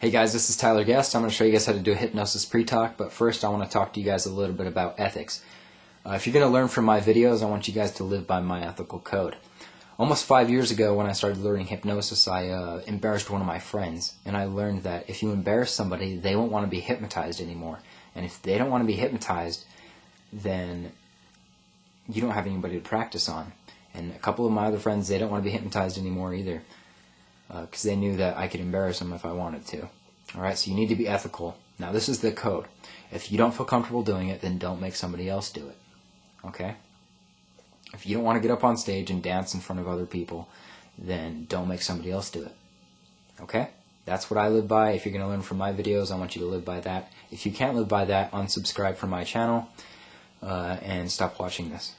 Hey guys, this is Tyler Guest. I'm going to show you guys how to do a hypnosis pre-talk, but first I want to talk to you guys a little bit about ethics. If you're going to learn from my videos, I want you guys to live by my ethical code. Almost 5 years ago when I started learning hypnosis, I embarrassed one of my friends, and I learned that if you embarrass somebody, they won't want to be hypnotized anymore. And if they don't want to be hypnotized, then you don't have anybody to practice on. And a couple of my other friends, they don't want to be hypnotized anymore either, because they knew that I could embarrass them if I wanted to. Alright, so you need to be ethical. Now this is the code. If you don't feel comfortable doing it, then don't make somebody else do it. Okay? If you don't want to get up on stage and dance in front of other people, then don't make somebody else do it. Okay? That's what I live by. If you're going to learn from my videos, I want you to live by that. If you can't live by that, unsubscribe from my channel and stop watching this.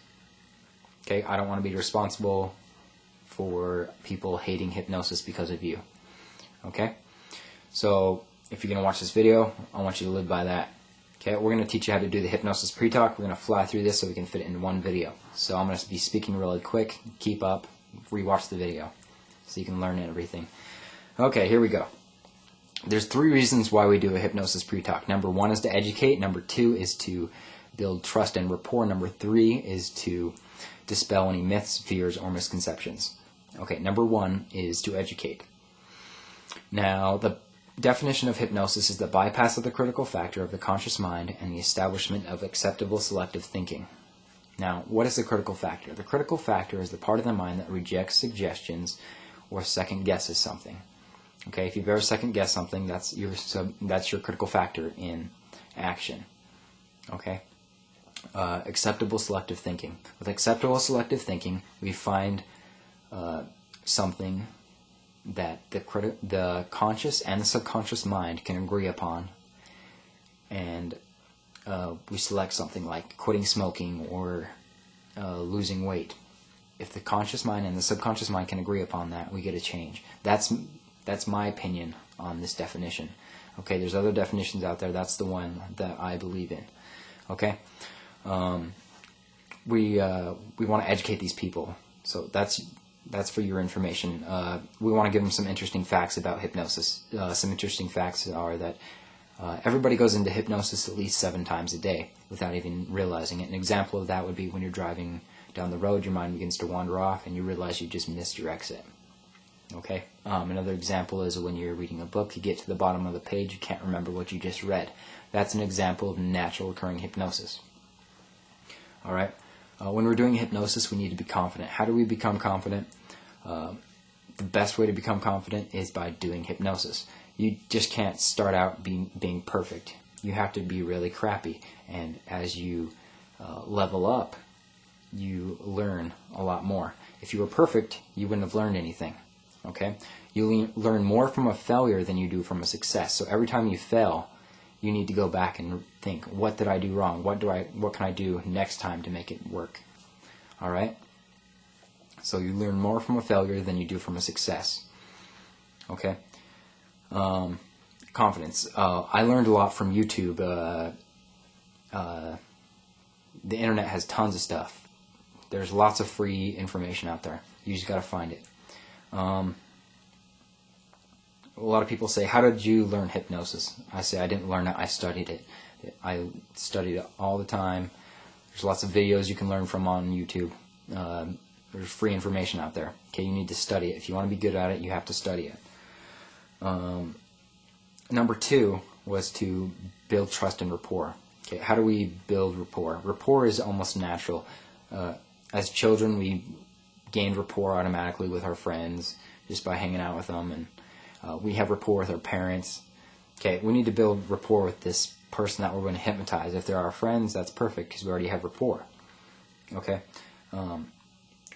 Okay? I don't want to be responsible for people hating hypnosis because of you. Okay? So, if you're going to watch this video, I want you to live by that. Okay, we're going to teach you how to do the hypnosis pre-talk. We're going to fly through this so we can fit it in one video. So I'm going to be speaking really quick. Keep up. Rewatch the video so you can learn everything. Okay, here we go. There's 3 reasons why we do a hypnosis pre-talk. Number 1 is to educate. Number 2 is to build trust and rapport. Number 3 is to dispel any myths, fears, or misconceptions. Okay, number 1 is to educate. Now, the definition of hypnosis is the bypass of the critical factor of the conscious mind and the establishment of acceptable selective thinking. Now, what is the critical factor? The critical factor is the part of the mind that rejects suggestions or second guesses something. Okay, if you've ever second guessed something, that's your critical factor in action. Okay, acceptable selective thinking. With acceptable selective thinking, we find something that the conscious and the subconscious mind can agree upon, and we select something like quitting smoking or losing weight. If the conscious mind and the subconscious mind can agree upon that, we get a change. That's my opinion on this definition. Okay, there's other definitions out there. That's the one that I believe in. Okay, we want to educate these people, so that's for your information. We want to give them some interesting facts about hypnosis. Some interesting facts are that everybody goes into hypnosis at least 7 times a day without even realizing it. An example of that would be when you're driving down the road, your mind begins to wander off and you realize you just missed your exit. Okay. Another example is when you're reading a book, you get to the bottom of the page, you can't remember what you just read. That's an example of natural occurring hypnosis. Alright. When we're doing hypnosis, we need to be confident. How do we become confident? The best way to become confident is by doing hypnosis. You just can't start out being perfect. You have to be really crappy. And as you level up, you learn a lot more. If you were perfect, you wouldn't have learned anything. Okay? You learn more from a failure than you do from a success. So every time you fail, you need to go back and think, what did I do wrong? What can I do next time to make it work? Alright? So you learn more from a failure than you do from a success. Okay? Confidence. I learned a lot from YouTube. The internet has tons of stuff. There's lots of free information out there. You just got to find it. A lot of people say, how did you learn hypnosis? I say, I didn't learn it, I studied it. I studied it all the time. There's lots of videos you can learn from on YouTube. There's free information out there. Okay, you need to study it. If you want to be good at it, you have to study it. Number 2 was to build trust and rapport. Okay, how do we build rapport? Rapport is almost natural. As children, we gained rapport automatically with our friends just by hanging out with them, and we have rapport with our parents. Okay, we need to build rapport with this person that we're going to hypnotize. If they're our friends, that's perfect because we already have rapport. Okay,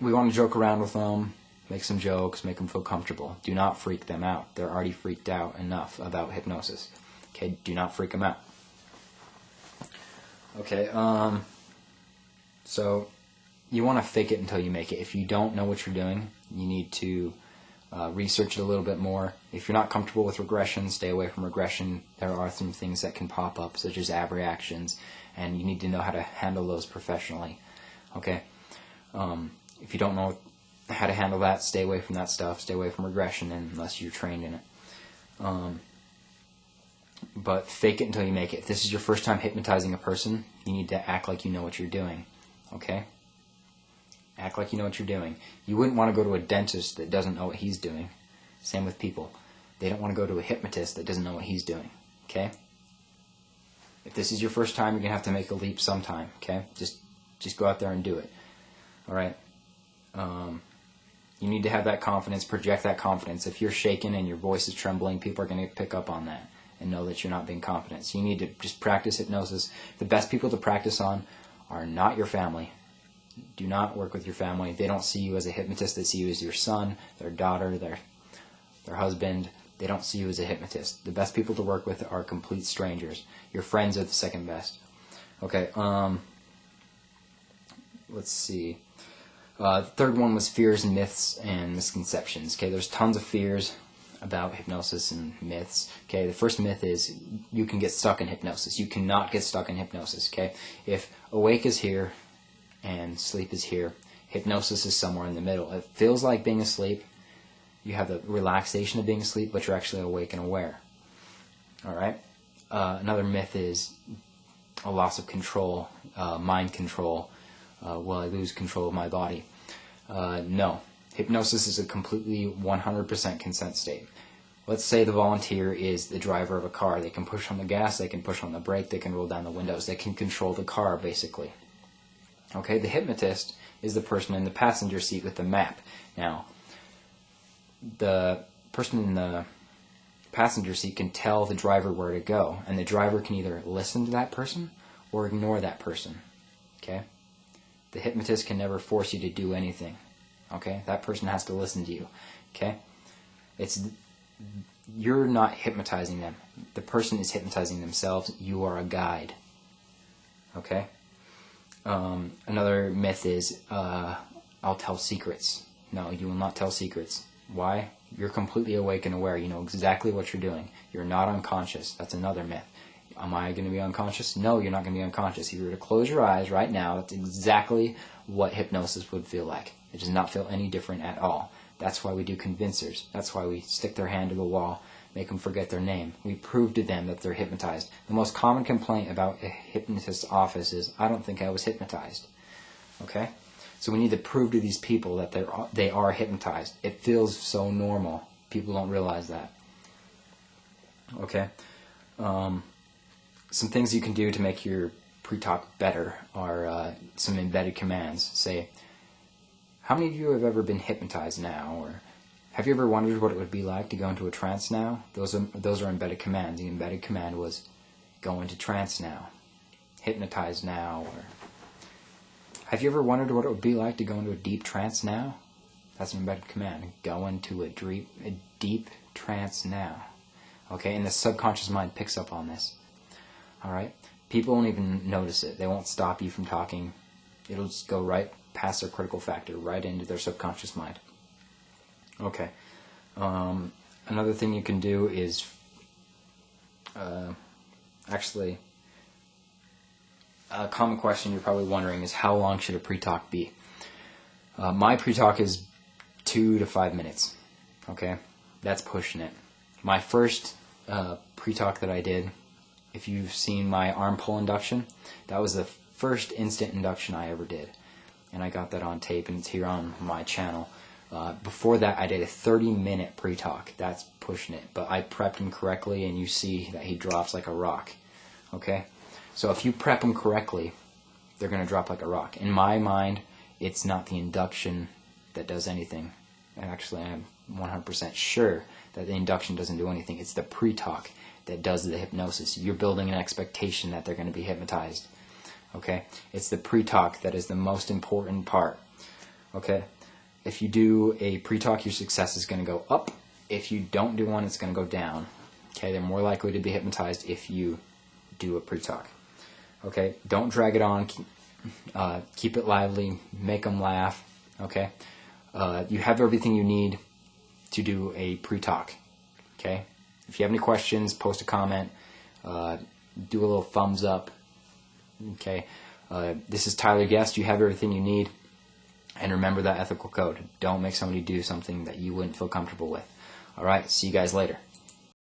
we want to joke around with them, make some jokes, make them feel comfortable. Do not freak them out. They're already freaked out enough about hypnosis. Okay, do not freak them out. Okay, so you want to fake it until you make it. If you don't know what you're doing, you need to research it a little bit more. If you're not comfortable with regression, stay away from regression. There are some things that can pop up, such as abreactions, and you need to know how to handle those professionally. Okay? If you don't know how to handle that, stay away from that stuff. Stay away from regression unless you're trained in it. but fake it until you make it. If this is your first time hypnotizing a person, you need to act like you know what you're doing, okay? Act like you know what you're doing. You wouldn't want to go to a dentist that doesn't know what he's doing. Same with people. They don't want to go to a hypnotist that doesn't know what he's doing, okay? If this is your first time, you're going to have to make a leap sometime, okay? Just go out there and do it, all right? You need to have that confidence, project that confidence. If you're shaking and your voice is trembling, people are going to pick up on that and know that you're not being confident. So you need to just practice hypnosis. The best people to practice on are not your family. Do not work with your family. They don't see you as a hypnotist. They see you as your son, their daughter, their husband. They don't see you as a hypnotist. The best people to work with are complete strangers. Your friends are the second best. Okay, let's see. The third one was fears, myths, and misconceptions. Okay, there's tons of fears about hypnosis and myths. Okay, the first myth is you can get stuck in hypnosis. You cannot get stuck in hypnosis. Okay, if awake is here and sleep is here, hypnosis is somewhere in the middle. It feels like being asleep. You have the relaxation of being asleep, but you're actually awake and aware. All right. Another myth is a loss of control, mind control. Will I lose control of my body? No. Hypnosis is a completely 100% consent state. Let's say the volunteer is the driver of a car. They can push on the gas, they can push on the brake, they can roll down the windows. They can control the car, basically. Okay, the hypnotist is the person in the passenger seat with the map. Now, the person in the passenger seat can tell the driver where to go, and the driver can either listen to that person or ignore that person. Okay? The hypnotist can never force you to do anything. Okay? That person has to listen to you. Okay? You're not hypnotizing them. The person is hypnotizing themselves. You are a guide. Okay? Another myth is, I'll tell secrets. No, you will not tell secrets. Why? You're completely awake and aware. You know exactly what you're doing. You're not unconscious. That's another myth. Am I going to be unconscious? No, you're not going to be unconscious. If you were to close your eyes right now, that's exactly what hypnosis would feel like. It does not feel any different at all. That's why we do convincers. That's why we stick their hand to the wall, make them forget their name. We prove to them that they're hypnotized. The most common complaint about a hypnotist's office is, I don't think I was hypnotized. Okay? So we need to prove to these people that they are hypnotized. It feels so normal. People don't realize that. Okay? Some things you can do to make your pre-talk better are some embedded commands. Say, how many of you have ever been hypnotized now? Or have you ever wondered what it would be like to go into a trance now? Those are embedded commands. The embedded command was go into trance now, hypnotize now, or have you ever wondered what it would be like to go into a deep trance now? That's an embedded command. Go into a deep trance now. Okay, and the subconscious mind picks up on this. All right? People won't even notice it. They won't stop you from talking. It'll just go right past their critical factor, right into their subconscious mind. Okay. Another thing you can do is actually... A common question you're probably wondering is, how long should a pre-talk be? My pre-talk is 2 to 5 minutes. Okay? That's pushing it. My first pre-talk that I did, if you've seen my arm pull induction, that was the first instant induction I ever did. And I got that on tape, and it's here on my channel. Before that, I did a 30-minute pre-talk. That's pushing it. But I prepped him correctly, and you see that he drops like a rock. Okay? So if you prep them correctly, they're going to drop like a rock. In my mind, it's not the induction that does anything. And actually, I'm 100% sure that the induction doesn't do anything. It's the pre-talk that does the hypnosis. You're building an expectation that they're going to be hypnotized. Okay? It's the pre-talk that is the most important part. Okay? If you do a pre-talk, your success is going to go up. If you don't do one, it's going to go down. Okay? They're more likely to be hypnotized if you do a pre-talk. Okay, don't drag it on. Keep it lively. Make them laugh. Okay, you have everything you need to do a pre-talk. Okay, if you have any questions, post a comment. Do a little thumbs up. Okay, this is Tyler Guest. You have everything you need, and remember that ethical code. Don't make somebody do something that you wouldn't feel comfortable with. All right, see you guys later.